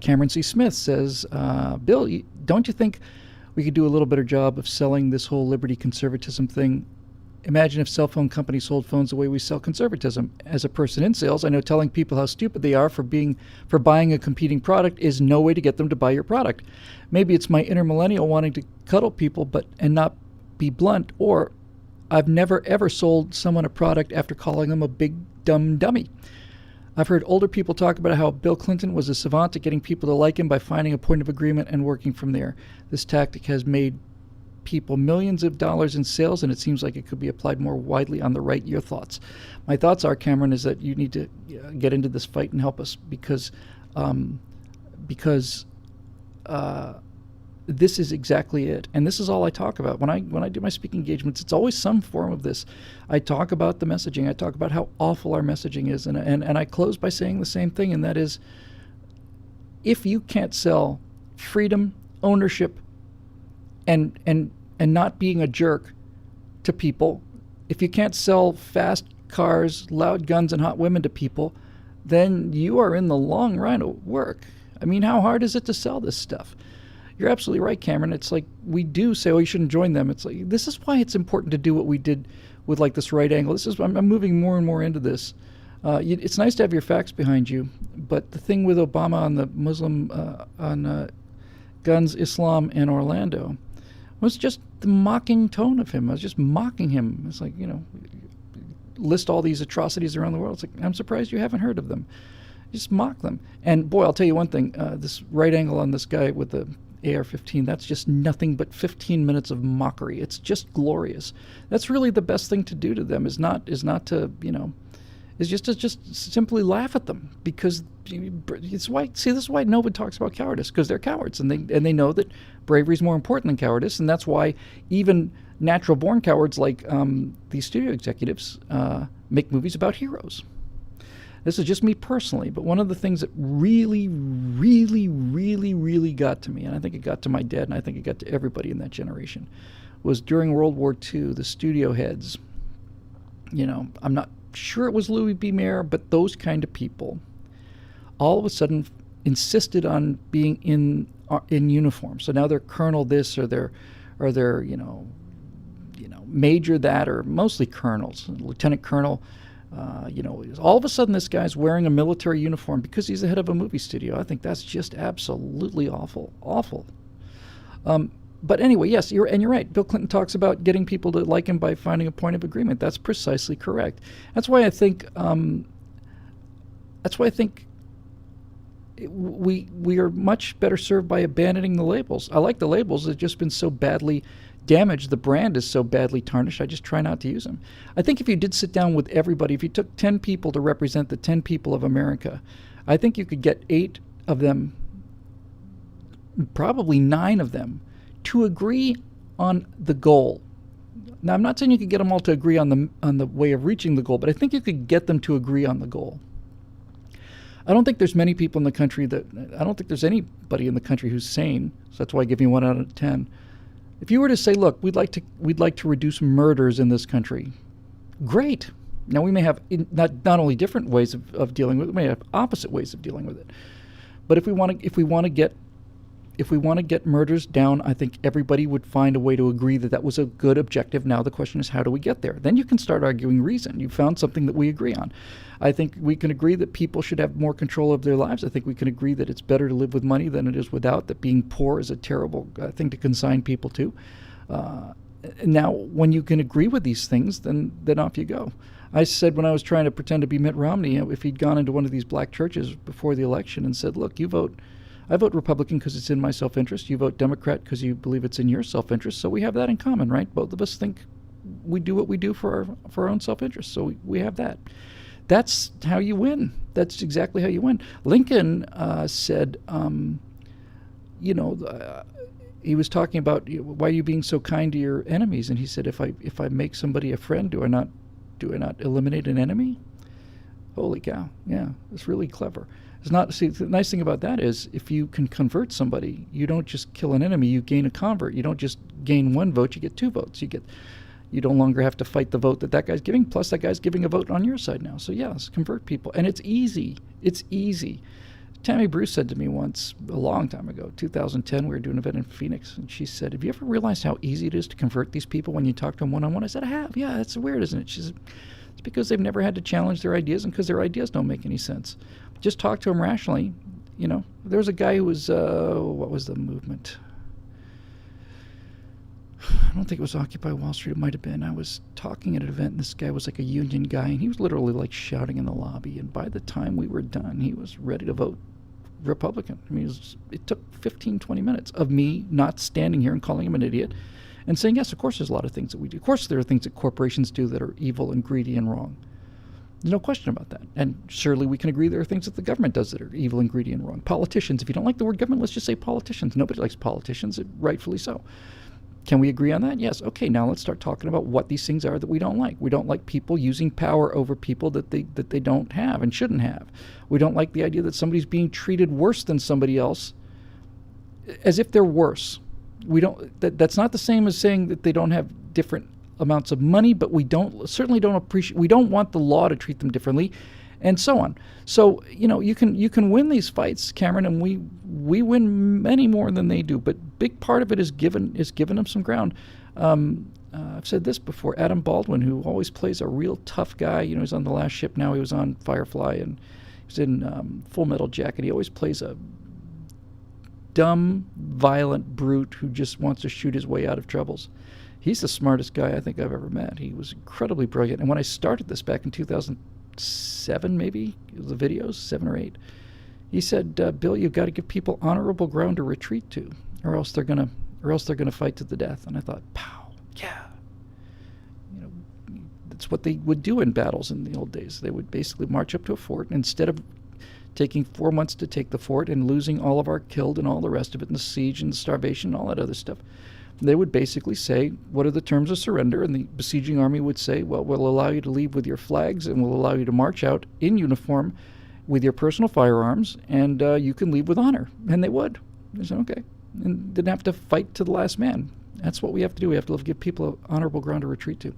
Cameron C. Smith says, Bill, don't you think we could do a little better job of selling this whole liberty conservatism thing? Imagine if cell phone companies sold phones the way we sell conservatism. As a person in sales, I know telling people how stupid they are for buying a competing product is no way to get them to buy your product. Maybe it's my inner millennial wanting to cuddle people and not be blunt, or I've never ever sold someone a product after calling them a big dumb dummy. I've heard older people talk about how Bill Clinton was a savant at getting people to like him by finding a point of agreement and working from there. This tactic has made people millions of dollars in sales, and it seems like it could be applied more widely on the right. Your thoughts? My thoughts are, Cameron, is that you need to get into this fight and help us because this is exactly it, and this is all I talk about when I do my speaking engagements. It's always some form of this. I talk about the messaging. I talk about how awful our messaging is, and I close by saying the same thing, and that is, if you can't sell freedom, ownership, and not being a jerk to people, if you can't sell fast cars, loud guns, and hot women to people, then you are in the long run of work. I mean, how hard is it to sell this stuff? You're absolutely right, Cameron. It's like we do say, oh, you shouldn't join them. It's like, this is why it's important to do what we did with like this right angle. I'm moving more and more into this. It's nice to have your facts behind you, but the thing with Obama on the Muslim, on guns, Islam, and Orlando was just the mocking tone of him. I was just mocking him. It's like, list all these atrocities around the world. It's like, I'm surprised you haven't heard of them. Just mock them. And boy, I'll tell you one thing, this right angle on this guy with the AR-15, that's just nothing but 15 minutes of mockery. It's just glorious. That's really the best thing to do to them, is not to, is just to simply laugh at them, because it's why, see, this is why nobody talks about cowardice, because they're cowards, and they know that bravery is more important than cowardice, and that's why even natural-born cowards like these studio executives make movies about heroes. This is just me personally, but one of the things that really, really, really, really got to me, and I think it got to my dad, and I think it got to everybody in that generation, was during World War II, the studio heads, I'm not sure it was Louis B. Mayer, but those kind of people all of a sudden insisted on being in uniform. So now they're colonel this, or they're major that, or mostly colonels, lieutenant colonel. All of a sudden this guy's wearing a military uniform because he's the head of a movie studio. I think that's just absolutely awful. But anyway, yes, you're right. Bill Clinton talks about getting people to like him by finding a point of agreement. That's precisely correct. That's why I think we are much better served by abandoning the labels. I like the labels. They've just been so badly damaged. The brand is so badly tarnished. I just try not to use them. I think if you did sit down with everybody, if you took 10 people to represent the 10 people of America, I think you could get 8 of them, probably 9 of them, to agree on the goal. Now, I'm not saying you could get them all to agree on the way of reaching the goal, but I think you could get them to agree on the goal. I don't think there's many people in the country I don't think there's anybody in the country who's sane, so that's why I give you 1 out of 10. If you were to say, look, we'd like to reduce murders in this country, great. Now, we may have not only different ways of dealing with it, we may have opposite ways of dealing with it. But if we want to get murders down, I think everybody would find a way to agree that was a good objective. Now the question is, how do we get there? Then you can start arguing reason. You found something that we agree on. I think we can agree that people should have more control of their lives. I think we can agree that it's better to live with money than it is without, that being poor is a terrible thing to consign people to. Now, when you can agree with these things, then off you go. I said when I was trying to pretend to be Mitt Romney, if he'd gone into one of these black churches before the election and said, look, I vote Republican because it's in my self-interest. You vote Democrat because you believe it's in your self-interest. So we have that in common, right? Both of us think we do what we do for our own self-interest. So we have that. That's how you win. That's exactly how you win. Lincoln said, he was talking about, why are you being so kind to your enemies? And he said, if I make somebody a friend, do I not eliminate an enemy? Holy cow! Yeah, it's really clever. It's not. See, the nice thing about that is, if you can convert somebody, you don't just kill an enemy; you gain a convert. You don't just gain 1 vote; you get 2 votes. You no longer have to fight the vote that guy's giving. Plus, that guy's giving a vote on your side now. So yes, convert people, and it's easy. It's easy Tammy Bruce said to me once, a long time ago, 2010, we were doing an event in Phoenix, and she said, have you ever realized how easy it is to convert these people when you talk to them one-on-one? I said, I have. Yeah, that's weird, isn't it? She said, it's because they've never had to challenge their ideas and because their ideas don't make any sense. Just talk to them rationally. You know, there was a guy who was, what was the movement? I don't think it was Occupy Wall Street. It might have been. I was talking at an event, and this guy was like a union guy, and he was literally like shouting in the lobby. And by the time we were done, he was ready to vote Republican. I mean, it took 15, 20 minutes of me not standing here and calling him an idiot and saying, yes, of course there's a lot of things that we do. Of course there are things that corporations do that are evil and greedy and wrong. There's no question about that. And surely we can agree there are things that the government does that are evil and greedy and wrong. Politicians, if you don't like the word government, let's just say politicians. Nobody likes politicians, rightfully so. Can we agree on that? Yes. Okay, now let's start talking about what these things are that we don't like. We don't like people using power over people that they don't have and shouldn't have. We don't like the idea that somebody's being treated worse than somebody else as if they're worse. We don't. That's not the same as saying that they don't have different amounts of money, but we certainly don't appreciate. We don't want the law to treat them differently, and so on. So you know, you can win these fights, Cameron, and we win many more than they do. But big part of it is giving them some ground. I've said this before. Adam Baldwin, who always plays a real tough guy. You know, he's on The Last Ship now. He was on Firefly, and he's in Full Metal Jacket. He always plays a dumb, violent brute who just wants to shoot his way out of troubles. He's the smartest guy I think I've ever met. He was incredibly brilliant. And when I started this back in 2007, maybe, the videos, 7 or 8, he said, Bill, you've got to give people honorable ground to retreat to, or else they're gonna fight to the death. And I thought, pow, yeah. You know, that's what they would do in battles in the old days. They would basically march up to a fort, and instead of taking 4 months to take the fort and losing all of our killed and all the rest of it, and the siege and the starvation and all that other stuff, they would basically say, what are the terms of surrender? And the besieging army would say, well, we'll allow you to leave with your flags, and we'll allow you to march out in uniform with your personal firearms, and you can leave with honor. And they would. They said, okay. And didn't have to fight to the last man. That's what we have to do. We have to give people an honorable ground to retreat to.